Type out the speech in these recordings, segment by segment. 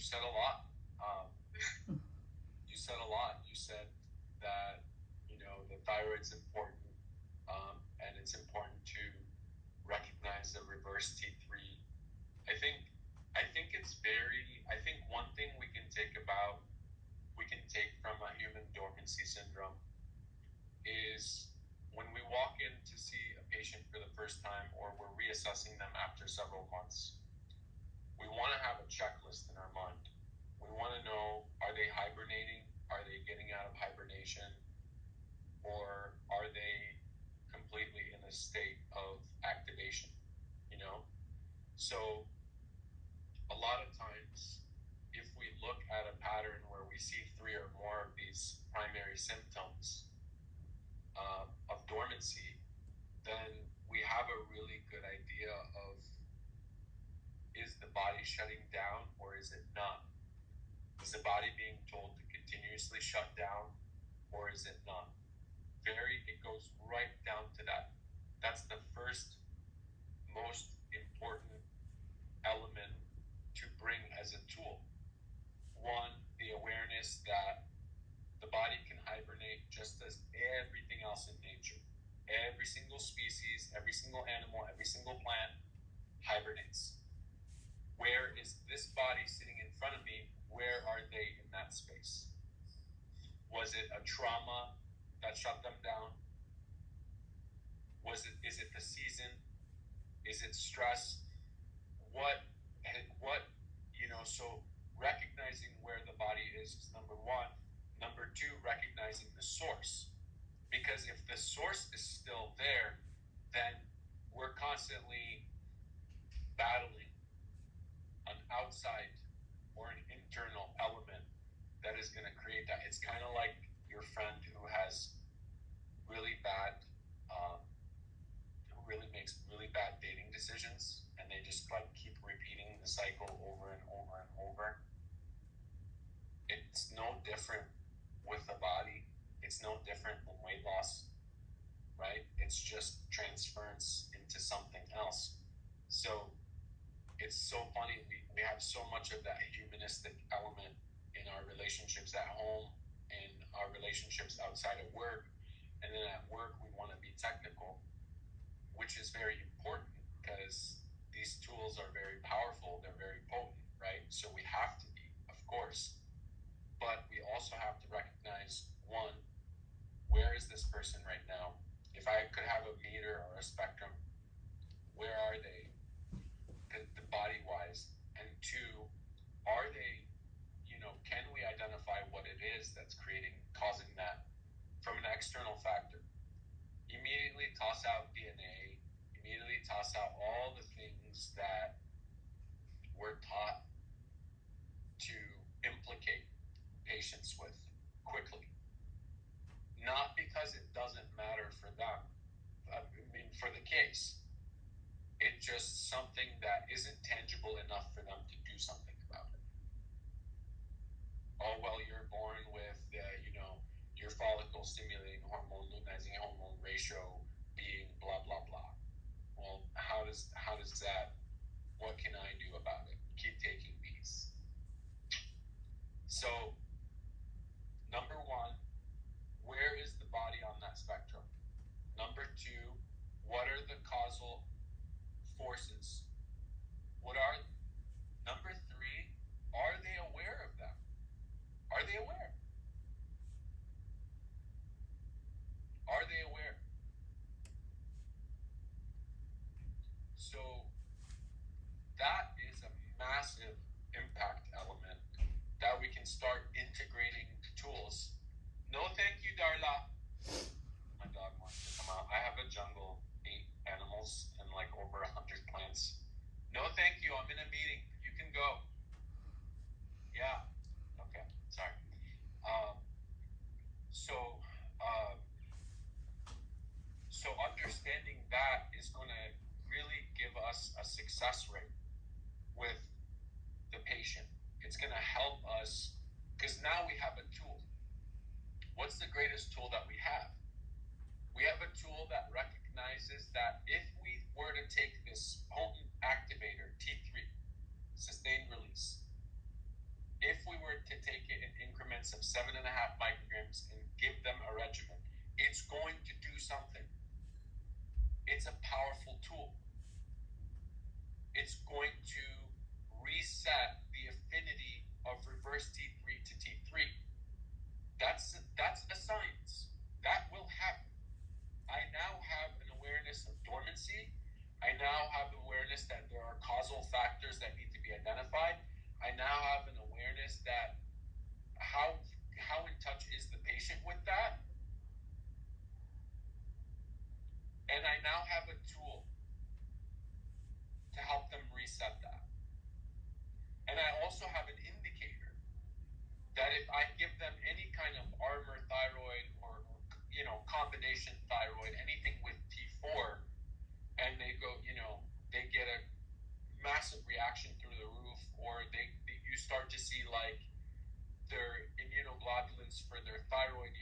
said a lot. You said a lot. You said that, the thyroid's important, and it's important to recognize the reverse T3. I think one thing we can take from a human dormancy syndrome is when we walk in to see a patient for the first time, or we're reassessing them after several months, we want to have a checklist in our mind. We want to know, are they hibernating? Are they getting out of hibernation? Or are they completely in a state of activation? So a lot of times, if we look at a pattern where we see 3 or more of these primary symptoms of dormancy, then we have a really good idea of, is the body shutting down or is it not? Is the body being told to continuously shut down or is it not? It goes right down to that. That's the first most important element to bring as a tool. One, the awareness that the body can hibernate just as everything else in nature. Every single species, every single animal, every single plant hibernates. Where is this body sitting in front of me? Where are they in that space? Was it a trauma that shut them down? Is it the season? Is it stress? So recognizing where the body is number one. Number two, recognizing the source. Because if the source is still there, then we're constantly battling an outside or an internal element that is going to create that. It's kind of like your friend who has really bad, who really makes really bad dating decisions, and they just keep repeating the cycle over and over and over. It's no different with the body. It's no different than weight loss, right? It's just transference into something else. So it's so funny. We have so much of that humanistic element in our relationships at home and our relationships outside of work. And then at work, we want to be technical, which is very important because these tools are very powerful. They're very potent, right? So we have to be, of course. But we also have to recognize, one, where is this person right now? If I could have a meter or a spectrum, where are they? The body-wise. And two, are they, can we identify what it is that's causing that from an external factor? Immediately toss out DNA, immediately toss out all the things that we're taught to implicate patients with quickly. Not because it doesn't matter for them, for the case. It's just something that isn't tangible enough for them to do something about it. Oh, well, you're born with, your follicle stimulating hormone, luteinizing hormone ratio being blah, blah, blah. Well, how does that, what can I do about it? Keep taking these. So, number one, where is the body on that spectrum? Number two, what are the causal forces? What are they? Number three, are they aware of them? Are they aware? Are they aware? So that is a massive impact element that we can start integrating tools. No, thank you, Darla. My dog wants to come out. I have a jungle, 8 animals, and over 100 plants. No, thank you. I'm in a meeting. You can go. Yeah. Okay. Sorry. So understanding that is going to really give us a success rate with the patient. It's going to help us because now we have a tool. What's the greatest tool that we have? We have a tool that recognizes that if we were to take this potent activator, T3, sustained release, increments of 7.5 micrograms and give them a regimen, it's going to do something. It's a powerful tool. It's going to reset the affinity of reverse T3 to T3. That's a science. That will happen. I now have an awareness of dormancy. I now have awareness that there are causal factors that need to be identified. I now have an awareness that how in touch is the patient with that. And I now have a tool to help them reset that. And I also have an indicator that if I give them any kind of armor thyroid or combination thyroid, anything with T4, and they go, they get a massive reaction through the roof, or you start to see like their immunoglobulins for their thyroid,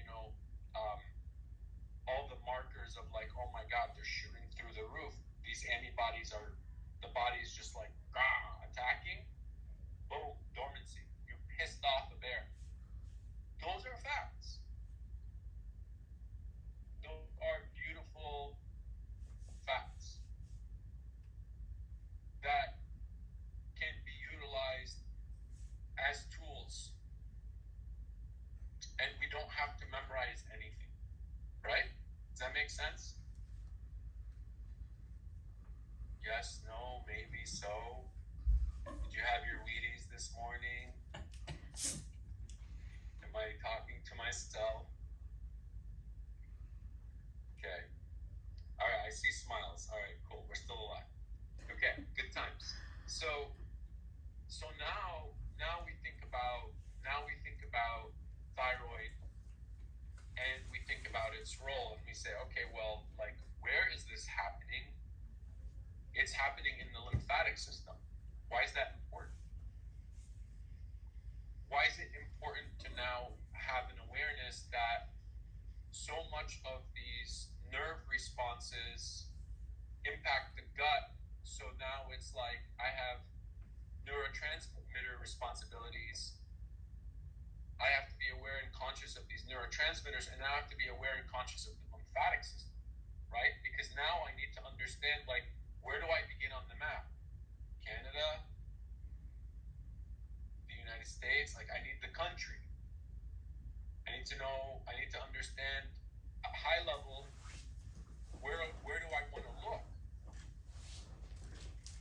all the markers of like, oh my God, they're shooting through the roof. These antibodies the body is just like attacking. Boom, dormancy. You pissed off a bear. Those are facts. Those are beautiful facts that can be utilized as tools. And we don't have to memorize anything, right? Does that make sense? Yes, no, maybe so. Did you have your Wheaties this morning? Am I talking to myself? Okay. All right, I see smiles. All right, cool. We're still alive. Okay, good times. So now we think about thyroid, and we think about its role, and we say, okay, well, like, where is this happening? It's happening in the lymphatic system. Why is that important? Why is it important to now have an awareness that so much of these nerve responses impact the gut? So now it's like I have neurotransmitter responsibilities. I have to be aware and conscious of these neurotransmitters, and now I have to be aware and conscious of the lymphatic system, right? Because now I need to understand, like, where do I begin on the map? Canada, the United States, like, I need the country. I need to understand a high level, where do I want to look?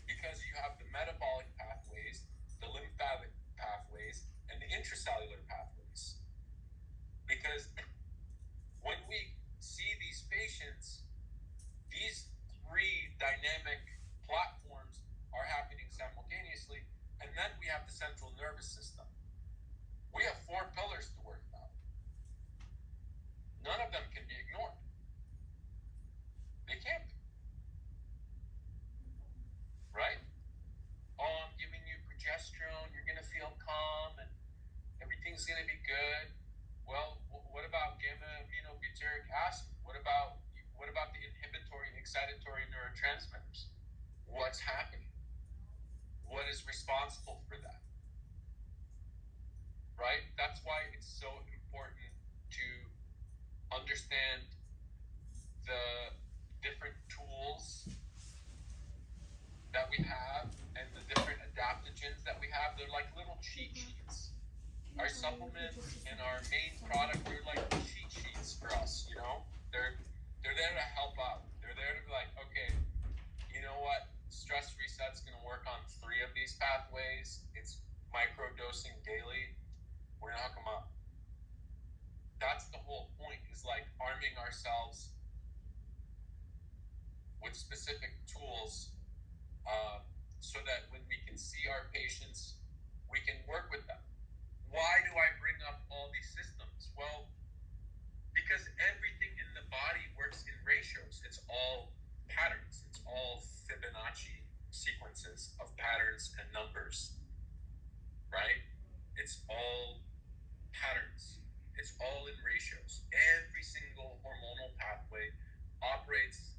Because you have the metabolic pathways, the lymphatic pathways, and the intracellular pathways. Because when we see these patients, these three dynamic platforms are happening simultaneously, and then we have the central nervous system. We have 4 pillars to work about. None of them can be ignored. They can't be. Right? Oh, I'm giving you progesterone, you're going to feel calm, and everything's going to be good. Well, what about gamma-aminobutyric acid? What about the inhibitory and excitatory neurotransmitters? What's happening? What is responsible for that? Right? That's why it's so important to understand the different tools that we have and the different adaptogens that we have. They're like little cheat sheets. Our supplements and our main product, they're like cheat sheets for us, They're there to help out. They're there to be like, okay, you know what? Stress reset's going to work on 3 of these pathways. It's micro-dosing daily. We're going to hook them up. That's the whole point, is like arming ourselves with specific tools so that when we can see our patients, we can work with them. Why do I bring up all these systems? Well, because everything in the body works in ratios. It's all patterns. It's all Fibonacci sequences of patterns and numbers, right? It's all patterns. It's all in ratios. Every single hormonal pathway operates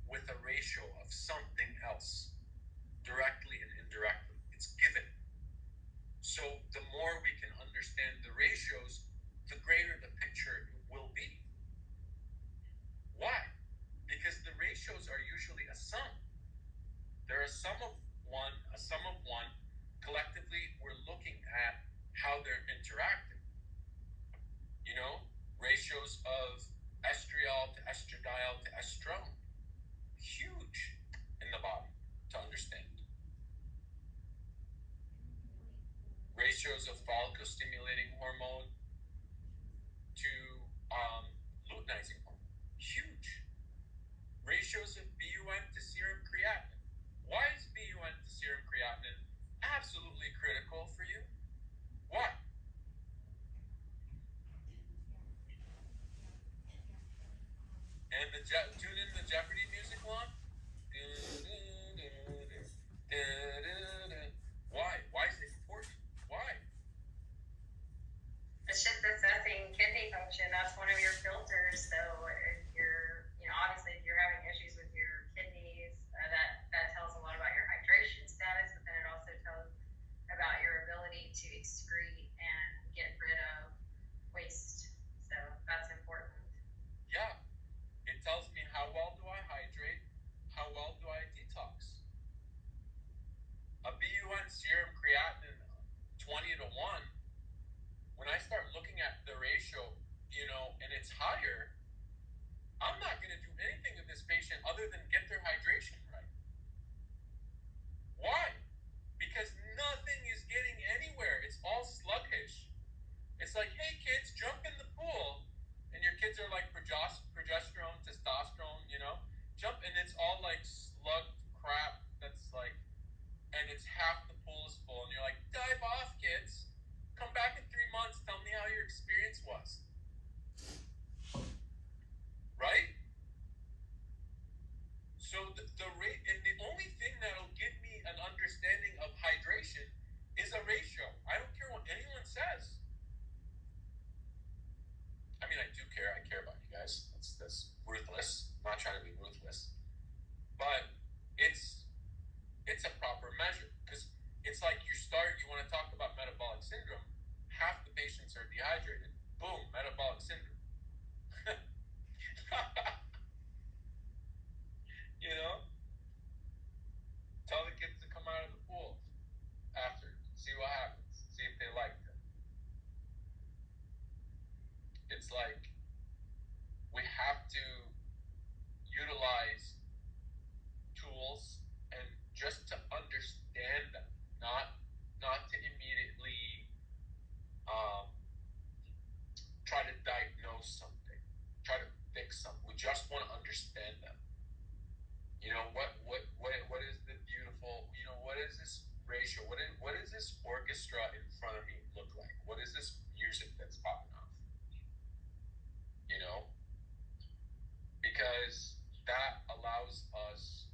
with a ratio of something else, directly and indirectly. It's given. a sum of one, collectively we're looking at how they're interacting. You know, ratios of estriol to estradiol to estrone, huge in the body to understand. Ratios of follicle stimulating hormone to luteinizing hormone, huge. Ratios of BUN to serum creatinine. Why is BUN to serum creatinine absolutely critical for you? Why? And tune in the Jeopardy music line. Why? Why is it important? Why? It's just assessing kidney function. That's one of your filters. So if you're, obviously if you're having issues with your kidneys, that tells a lot about your hydration status, but then it also tells about your ability to excrete and get rid of waste. So that's important. Yeah. It tells me how well do I hydrate, how well do I detox. A BUN serum creatinine 20 to 1, when I start looking at the ratio, and it's higher, I'm not going to do anything with this patient other than get their hydration right. Why? Because nothing is getting anywhere. It's all sluggish. It's like, hey kids, jump in the pool. And your kids are like progesterone, testosterone, jump, and it's all like slugged crap that's like, and it's half the pool is full, and you're like, dive off, kids. Come back in 3 months, tell me how your experience was. Right? So the rate, and the only thing that'll give me an understanding of hydration is a ratio. I don't care what anyone says. I mean, I do care. I care about you guys. That's ruthless. I'm not trying to be ruthless, but it's a proper measure, because it's like you want to talk about metabolic syndrome. Half the patients are dehydrated. Boom, metabolic syndrome. Tell the kids to come out of the pool after. See what happens. See if they like it. It's like we have to utilize tools and just to understand them, not to immediately try to diagnose something, try to fix something. We just want to understand them. What is the beautiful, what is this ratio? What is this orchestra in front of me look like? What is this music that's popping off? Because that allows us,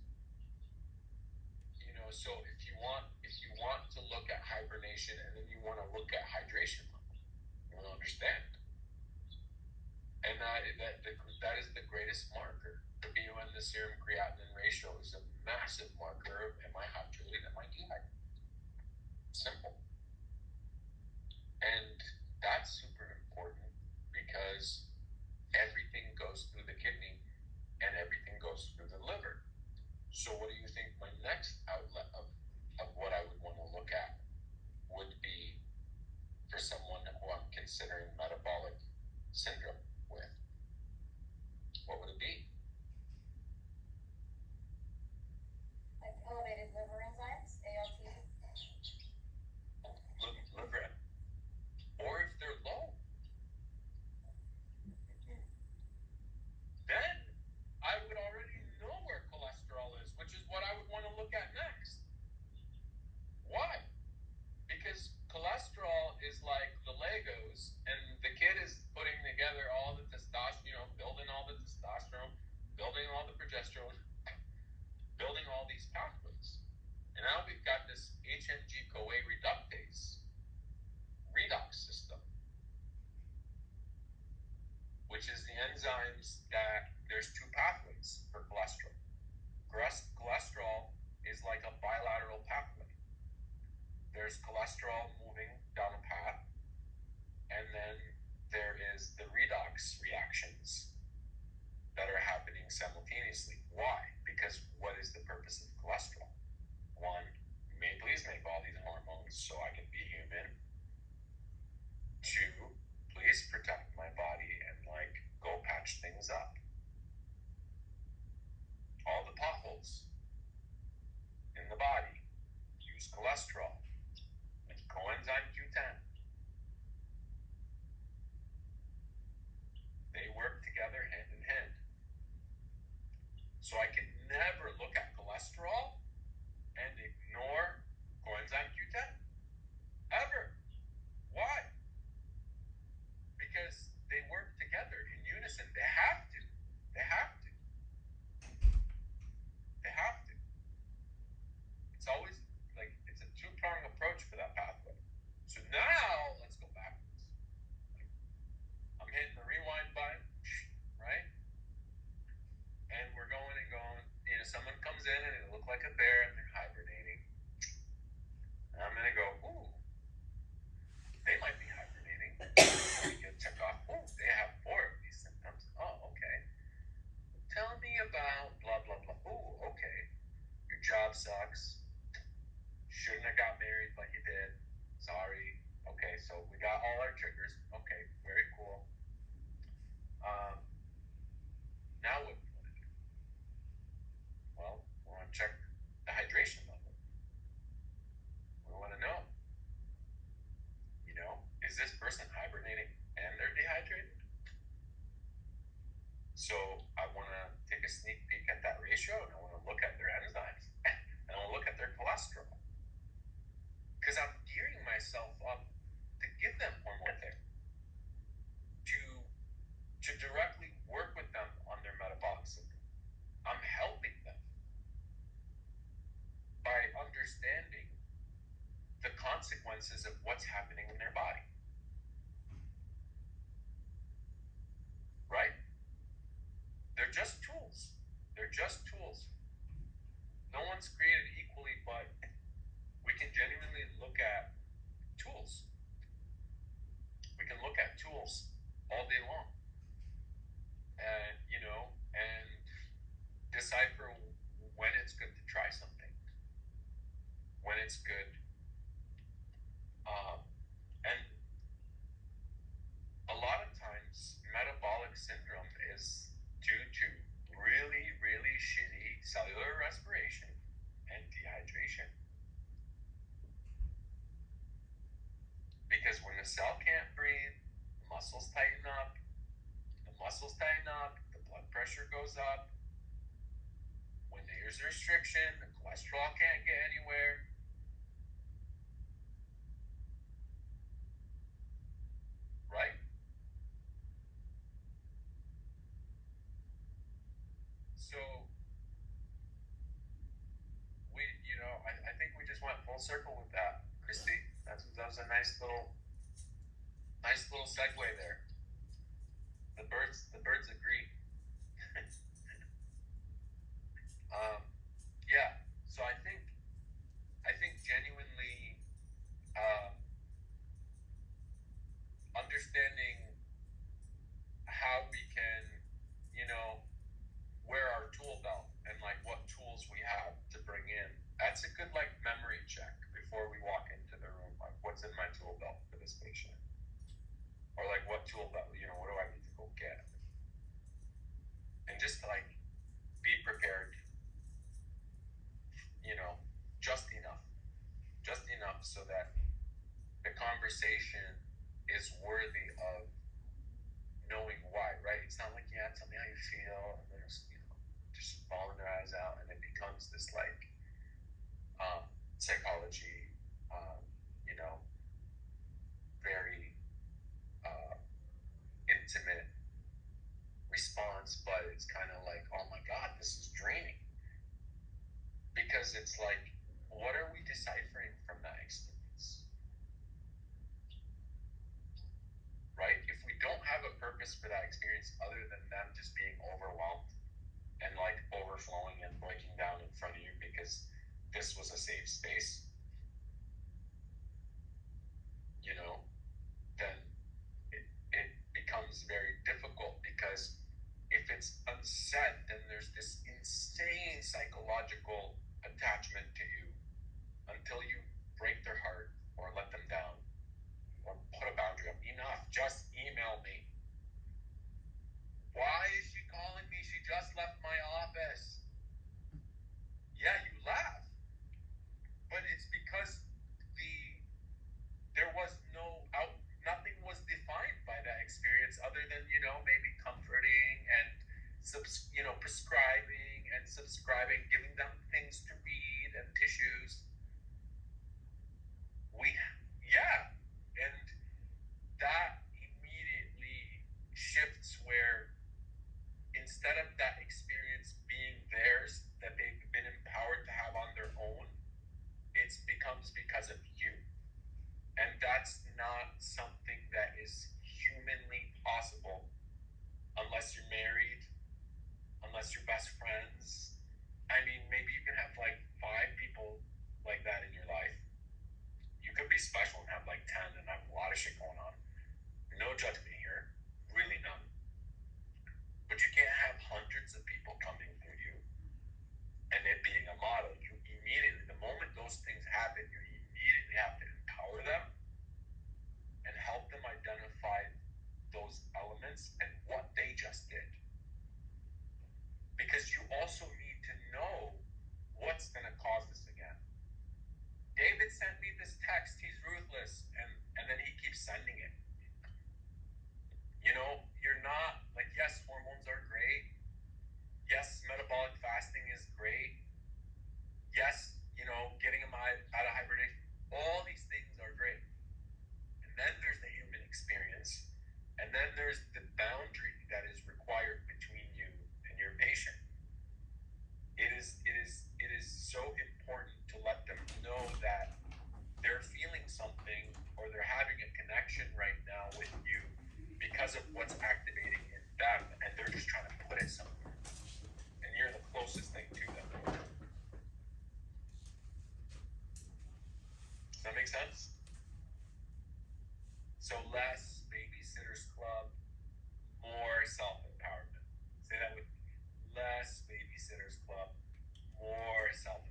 so if you want to look at hibernation, and then you want to look at hydration level, you want to understand. And that is the greatest marker. The BUN, the serum creatinine ratio, is a massive marker of am I hydrated, am I dehydrated? Simple. And that's super important because everything goes through the kidney and everything goes through the liver. So what do you think my next outlet of what I would want to look at would be for someone who I'm considering metabolic syndrome with? What would it be? Like elevated liver enzymes, ALT. Liver, or if they're low, then I would already know where cholesterol is, which is what I would want to look at next. Why? Because cholesterol is like the Legos, and the kid is putting together all the testosterone, building all the testosterone, building all the progesterone, building all these pathways. And now we've got this HMG-CoA reductase redox system, which is the enzymes that there's two pathways for cholesterol. Cholesterol is like a bilateral pathway. There's cholesterol moving down a path, and then there is the redox reactions that are happening simultaneously. Why? Because what is the purpose of cholesterol? so I can be human. 2, please protect my body and like go patch things up. All the potholes in the body use cholesterol and coenzyme Q10. They work together hand in hand. So I can never look at cholesterol and ignore coenzyme Q10. Ever. Why? Because they work together in unison. They have to. They have to. They have to. It's always like it's a 2-pronged approach for that pathway. So now let's go backwards. Like, I'm hitting the rewind button, right? And we're going and going. You know, someone comes in and they look like a bear and they're hibernating. And I'm gonna go, ooh, they might be hibernating. Check off, ooh, they have 4 of these symptoms. Oh, okay. Tell me about blah blah blah. Ooh, okay. Your job sucks. Shouldn't have got married, but you did. Sorry. Okay, so we got all our triggers. Okay, very cool. Now what do we want to do? Well, we want to check the hydration level. We want to know, is this person hibernating and they're dehydrated? So I want to take a sneak peek at that ratio, and I want to look at their enzymes, and I want to look at their cholesterol. Because I'm gearing myself up to give them hormone therapy, to directly work with them on their metabolic syndrome. I'm helping them by understanding the consequences of what's happening in their body. Right? They're just tools. They're just tools. No one's created equally, but we can genuinely look at tools. We can look at tools all day long. And, and decipher when it's good to try something, when it's good. And a lot of times, metabolic syndrome is due to really, really shitty cellular respiration and dehydration. Because when the cell can't breathe, the muscles tighten up. The muscles tighten up, the blood pressure goes up. When there's restriction, the cholesterol can't get anywhere. Right? So I think we just went full circle with that, Christy. That was a nice little segue there. The birds agree. Yeah. So I think genuinely understanding how we can, wear our tool belt and like what tools we have to bring in. That's a good like memory check before we walk into the room. Like, what's in my tool belt for this patient? Or like, what tool belt? What do I need to go get? And just like be prepared. Just enough so that the conversation is worthy of knowing why, right? It's not like, yeah, tell me how you feel, and there's, just bawling their eyes out, and it becomes this like psychology, very intimate response, but it's kind of like, oh my God, this is draining. Because it's like, what are we deciphering from that experience? Right? If we don't have a purpose for that experience other than them just being overwhelmed and like overflowing and breaking down in front of you because this was a safe space, then it becomes very difficult, because if it's unsaid, then there's this insane psychological attachment to you until you break their heart issues. Yeah, and that immediately shifts where instead of that experience being theirs that they've been empowered to have on their own, it becomes because of you. And that's not something that is humanly possible unless you're married, unless you're best friends. I mean, maybe you can have like 5 people like that in your life. You could be special and have like 10 and have a lot of shit going on. No judgment here, really none. But you can't have hundreds of people coming through you and it being a model. You immediately, the moment those things happen, you immediately have to empower them and help them identify those elements and what they just did. Because you also need to know what's going to cause this again. David sent me this text, he's ruthless, and then he keeps sending it. You know, you're not, like, yes, hormones are great. Yes, metabolic fasting is great. Yes, you know, getting them out of hibernation. All these things are great. And then there's the human experience. And then there's the boundary that is required between you and your patient. It is so important to let them know that they're feeling something or they're having a connection right now with you because of what's activating in them, and they're just trying to put it somewhere. And you're the closest thing to them. Does that make sense? So less babysitters club, more self-empowerment. Say that with me. Less babysitters club, more self-empowerment.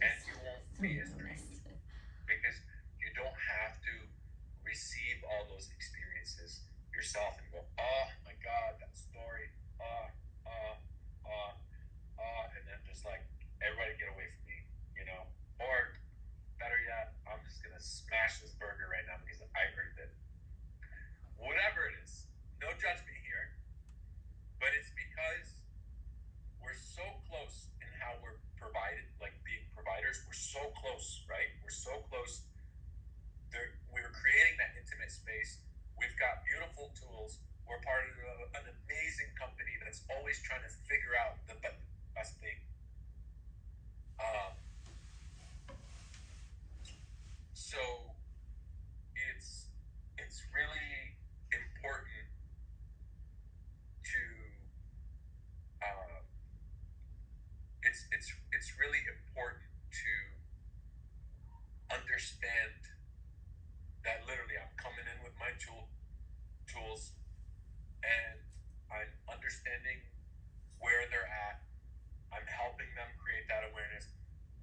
And you won't be as drained because you don't have to receive all those experiences yourself and go, oh my God, that story, and then just like, everybody get away from me, you know? Or better yet, I'm just gonna smash this burger right now because I heard it. Whatever it is, no judgment here, but it's because we're so close in how we're provided, like being providers. We're so close, right? We're so close. We're creating that intimate space. We've got beautiful tools. We're part of an amazing company that's always trying to figure out the best thing. So it's really important to it's really important to understand that literally I'm coming in with my tools and I'm understanding where they're at. I'm helping them create that awareness.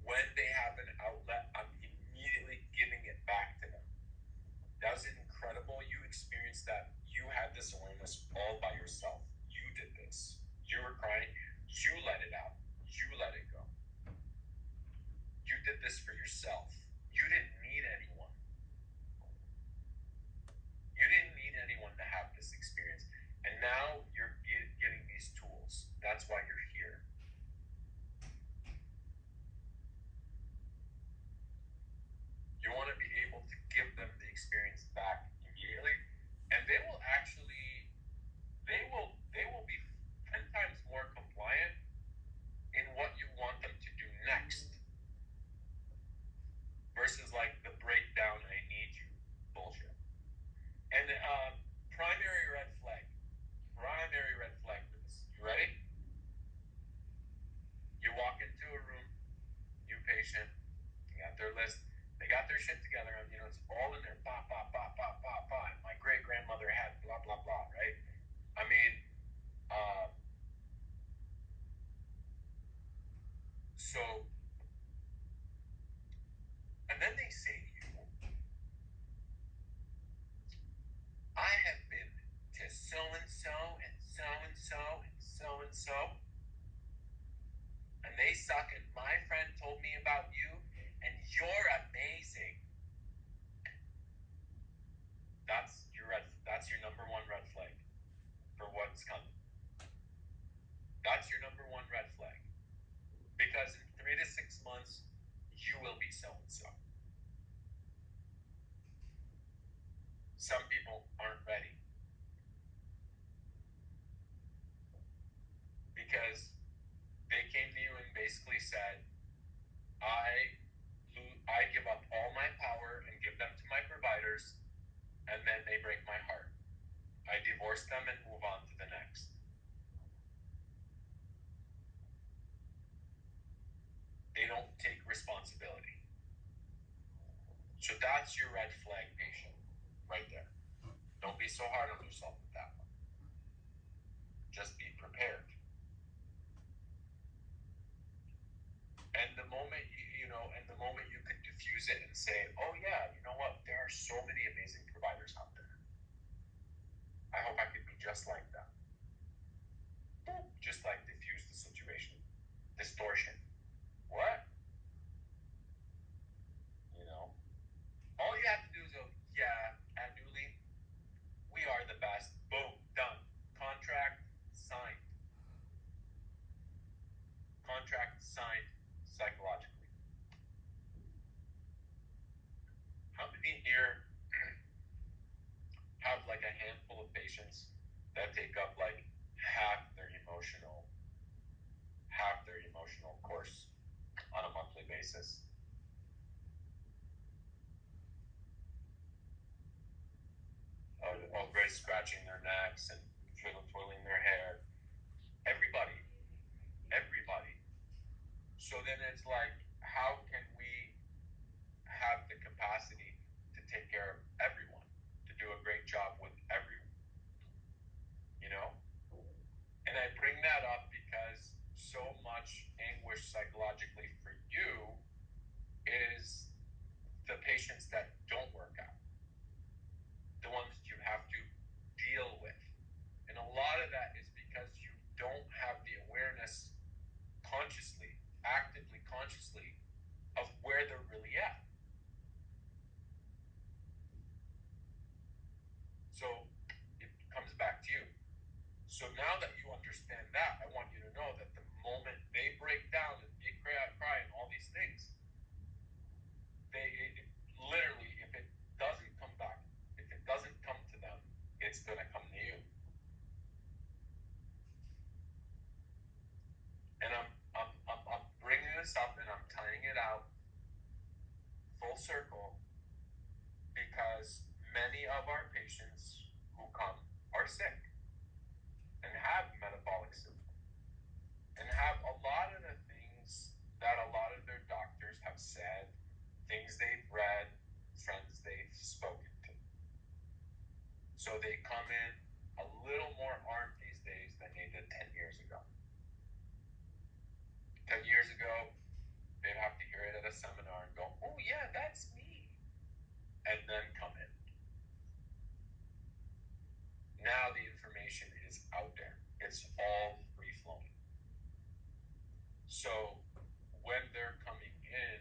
When they have an outlet, I'm immediately giving it back to them. That was incredible. You experienced that. You had this awareness all by yourself. You did this. You were crying. You let it out. You let it go. You did this for yourself. You didn't need anyone. You didn't need anyone to have this experience. And now you're getting these tools. That's why you're here. You want to be able to give them the experience back immediately, and they will be 10 times more compliant in what you want them to do next versus like the breakdown I need you bullshit. And primary red flag for this. You ready? You walk into a room, new patient, you got their list, they got their shit together, and you know, it's all in there, bah, bah, bah, bah, bah, bah. My great grandmother had blah, blah, blah, right? I mean, so, and then they say to you, I have been to so-and-so and so-and-so and so-and-so, and they suck, and my friend told me about you, and you're amazing. That's your number one red flag for what's coming. That's your number one red flag. Because in 3 to 6 months, will be so and so. Some people aren't ready because they came to you and basically said, I give up all my power and give them to my providers, and then they break my heart. I divorce them and move on to the next. They don't take responsibility. So that's your red flag patient right there. Don't be so hard on yourself with that one. Just be prepared. And the moment the moment you could diffuse it and say, oh yeah, you know what? There are so many amazing providers out there. I hope I could be just like them. Just like diffuse the situation. Distortion. What? All you have to do is go, yeah, at Newly, we are the best. Boom, done. Contract signed. Contract signed psychologically. How many here have like a handful of patients that take up like half their emotional course on a monthly basis? Already scratching their necks and twirling their hair. Everybody. So then it's like, how can we have the capacity to take care of everyone, to do a great job with everyone? And I bring that up because so much anguish psychologically for you is the patients that don't work out, the ones you have to deal with. And a lot of that is because you don't have the awareness actively, consciously, of where they're really at. So it comes back to you. So now that you understand that, I want you to know that the moment they break down and they cry and all these things, literally, if it doesn't come back, if it doesn't come to them, it's going to come to you. And I'm bringing this up and I'm tying it out full circle because many of our patients who come are sick and have metabolic syndrome and have a lot of the things that a lot of their doctors have said, things they've read, friends they've spoken to. So they come in a little more armed these days than they did 10 years ago. 10 years ago, they'd have to hear it at a seminar and go, oh yeah, that's me. And then come in. Now the information is out there. It's all free flowing. So when they're coming in,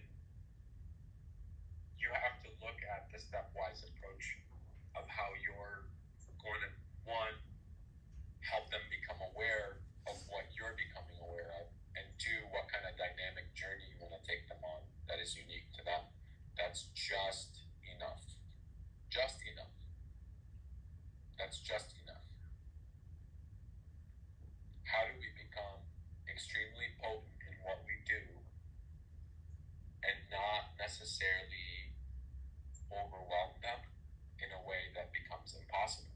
you have to look at the stepwise approach of how you're going to, one, help them become aware of what you're becoming aware of, and two, what kind of dynamic journey you want to take them on that is unique to them. That's just enough. Just enough. That's just enough. How do we become extremely potent in what we do and not necessarily overwhelm them in a way that becomes impossible,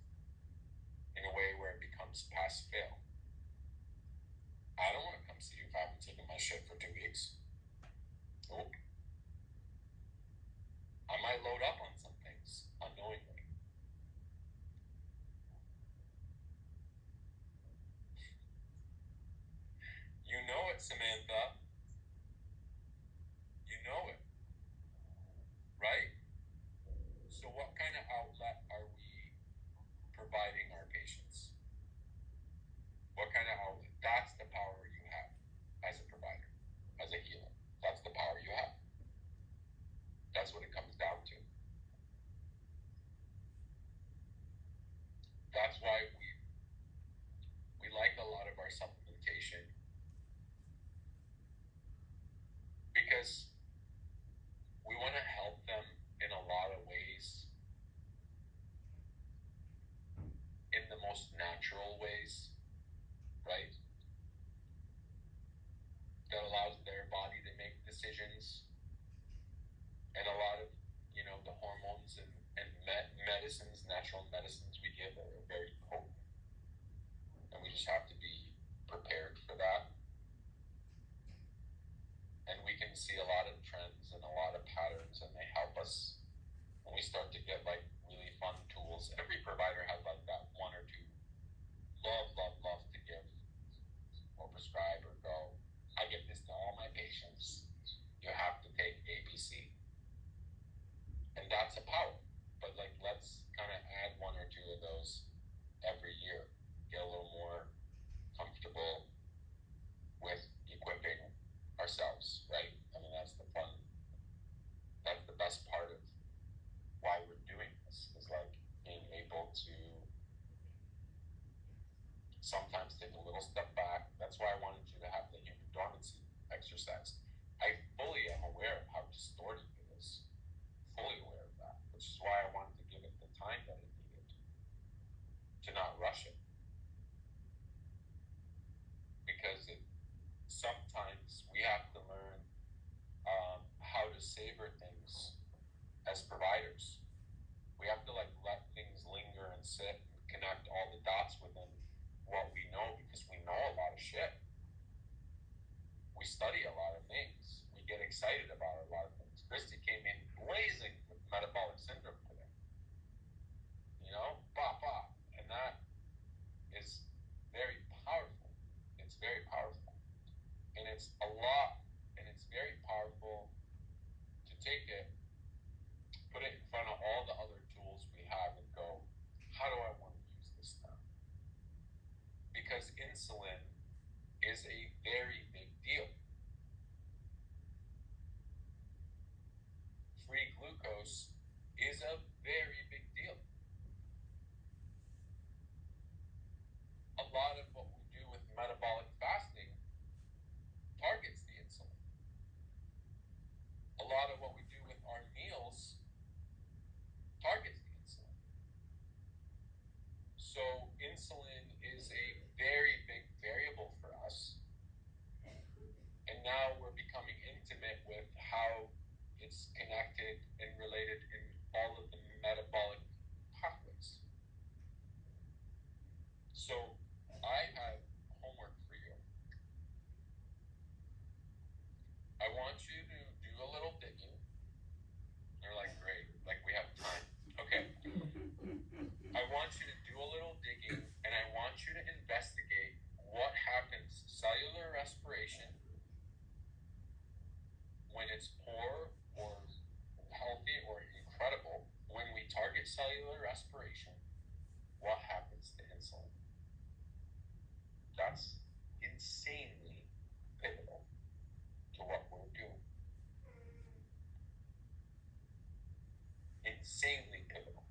in a way where it becomes pass-fail? I don't want to come see you if I haven't taken my shit for 2 weeks. Nope. I might load up on some things unknowingly. You know it, Samantha. You know it. Right? So what kind of outlet are we providing our patients? What kind of outlet? That's the power you have as a provider, as a healer. That's the power you have. That's what it comes down to. That's why we like a lot of our supplementation, because medicines, natural medicines we give that are very potent. And we just have to be prepared for that. And we can see a lot of trends and a lot of patterns, and they help us when we start to get like really fun tools. Every provider has like that one or two love to give or prescribe or go, I give this to all my patients. You have to take ABC. And that's a power. But like, let's kind of add one or two of those every year. Get a little more comfortable with equipping ourselves, right? I mean, that's the fun. That's the best part of why we're doing this, is like being able to sometimes take a little step back. That's why I wanted you to have the human dormancy exercise. I fully am aware of how distorted it is. Fully aware of that, which is why I wanted to give it the time that it needed, to not rush it. Because sometimes we have to learn how to savor things as providers. We have to like let things linger and sit and connect all the dots within what we know, because we know a lot of shit. We study a lot of things. We get excited about a lot of things. Christy came in blazing with metabolic syndrome today. You know, and that is very powerful. It's very powerful. And it's a lot, and it's very powerful to take it, put it in front of all the other tools we have and go, how do I want to use this now? Because insulin is a very big deal. Free glucose is a very big deal. A lot of what we do with metabolic fasting targets the insulin. A lot of what we do with our meals targets the insulin. So insulin is a very big variable for us. And now we're becoming intimate with how it's connected and related in all of the metabolic pathways. So I have homework for you. I want you to do a little digging. You're like, great, like we have time. Okay. I want you to do a little digging, and I want you to investigate what happens cellular respiration when it's poor or healthy or incredible. When we target cellular respiration, what happens to insulin? That's insanely pivotal to what we're doing. Insanely pivotal.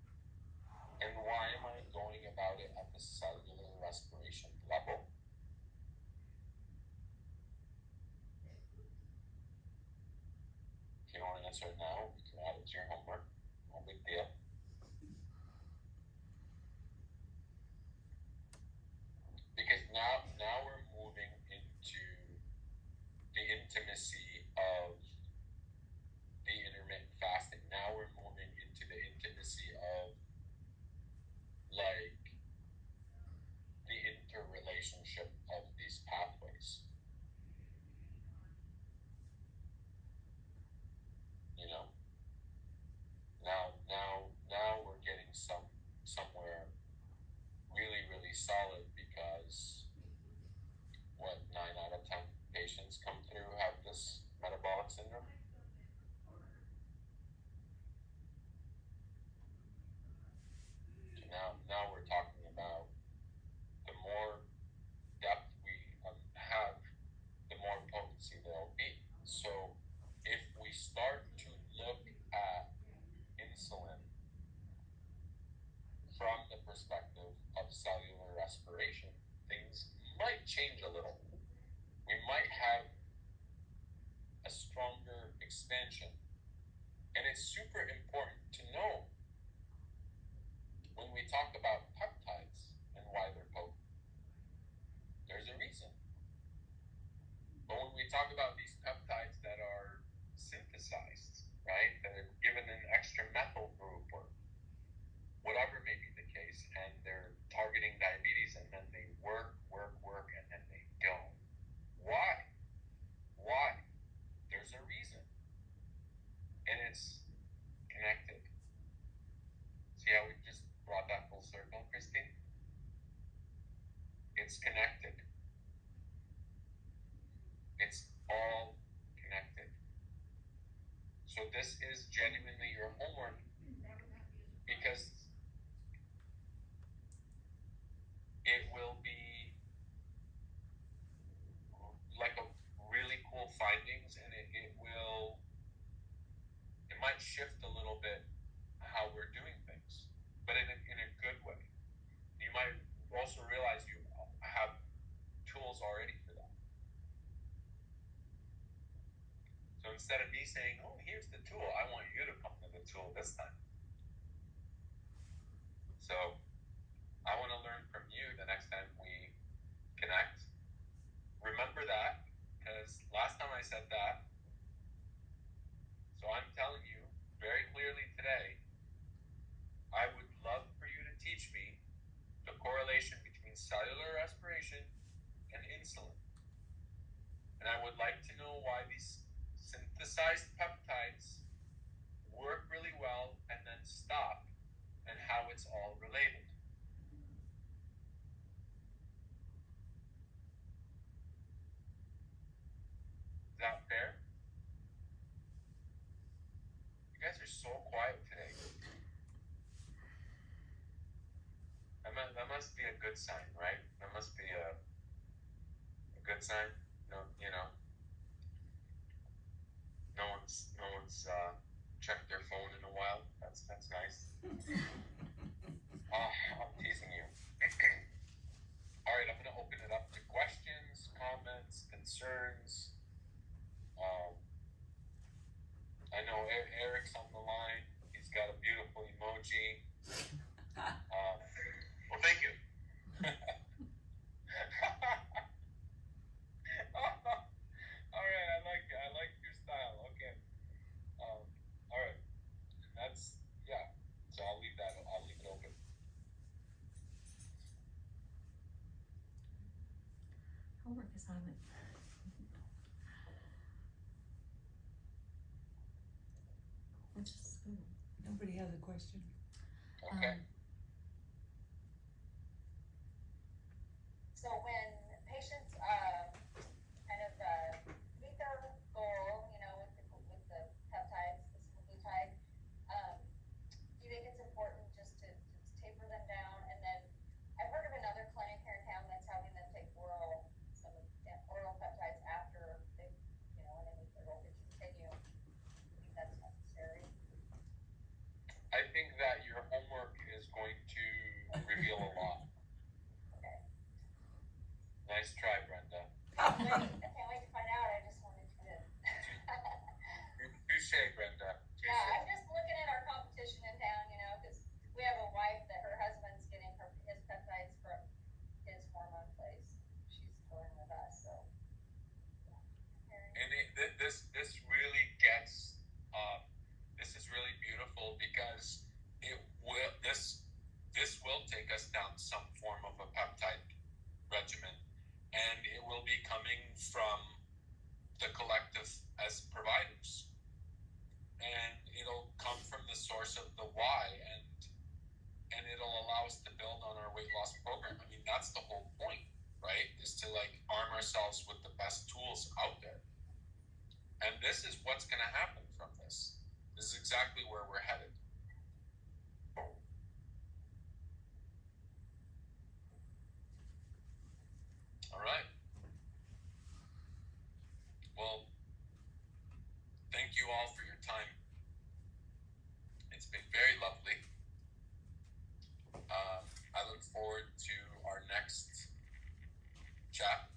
And why am I going about it at the cellular respiration level? If you don't want to answer it now, you can add it to your homework. No big deal. Because now we're moving into the intimacy of the intermittent fasting. Now we're moving into the intimacy of like the interrelationship of these pathways. You know? Now we're getting somewhere really, really solid, because what, 9 out of 10 patients come through have this metabolic syndrome. Now we're talking about the more depth we have, the more potency there'll be. So if we start to look at insulin from the perspective of cellular respiration, things might change a little. We might have a stronger expansion. And it's super important to know when we talk about peptides and why they're potent. There's a reason. But when we talk about these peptides that are synthesized, right, that are given an extra methyl group or So this is genuinely your homework, because it will be like a really cool findings, and it might shift a little bit how we're doing things, but in a good way. You might also realize you have tools already for that. So instead of me saying, oh, here's the tool, I want you to come to the tool this time. So I want to learn from you the next time we connect. Remember that, because last time I said that. So I'm telling you very clearly today, I would love for you to teach me the correlation between cellular respiration and insulin. And I would like to know why these synthesized peptides work really well and then stop, and how it's all related. Is that fair? You guys are so quiet today. That must be a good sign, right? That must be a good sign. No, no one's checked their phone in a while. That's nice. I'm teasing you. All right, I'm going to open it up to questions, comments, concerns. I know Eric's on the line. He's got a beautiful emoji. Well, thank you. All right, I like your style. Okay. All right, that's So I'll leave it open. Homework assignment. Which is good. Nobody has a question. Okay. So when patients kind of meet their goal, with the peptides, the semaglutide, do you think it's important just to taper them down? And then I've heard of another clinic here in town that's having them take oral peptides after they, when they meet their goal to continue. Do you think that's necessary? I think that your homework is going to reveal a lot. Okay. Nice try, Brenda. I can't wait to find out. I just wanted to. Touche, Brenda. Touche. Yeah, I'm just looking at our competition in town, because we have a wife that her husband's getting his peptides from his hormone place. She's going with us, so. Yeah. And this really gets, this is really beautiful, because this will take us down some form of a peptide regimen, and it will be coming from the collective as providers, and it'll come from the source of the why, and it'll allow us to build on our weight loss program. I mean, that's the whole point, right? Is to arm ourselves with the best tools out there. And this is what's going to happen from this. This is exactly where we're headed. All right. Well, thank you all for your time. It's been very lovely. I look forward to our next chat.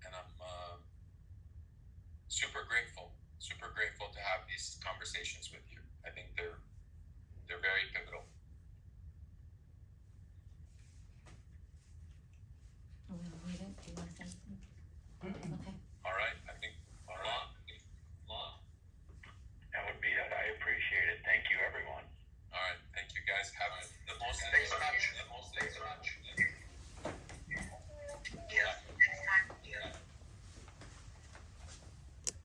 And I'm super grateful to have these conversations with you. I think they're very pivotal. Are we gonna read it? Do you want to say something? Okay. All right. I think That would be it. I appreciate it. Thank you, everyone. All right. Thank you, guys. Have the most. Thanks so much.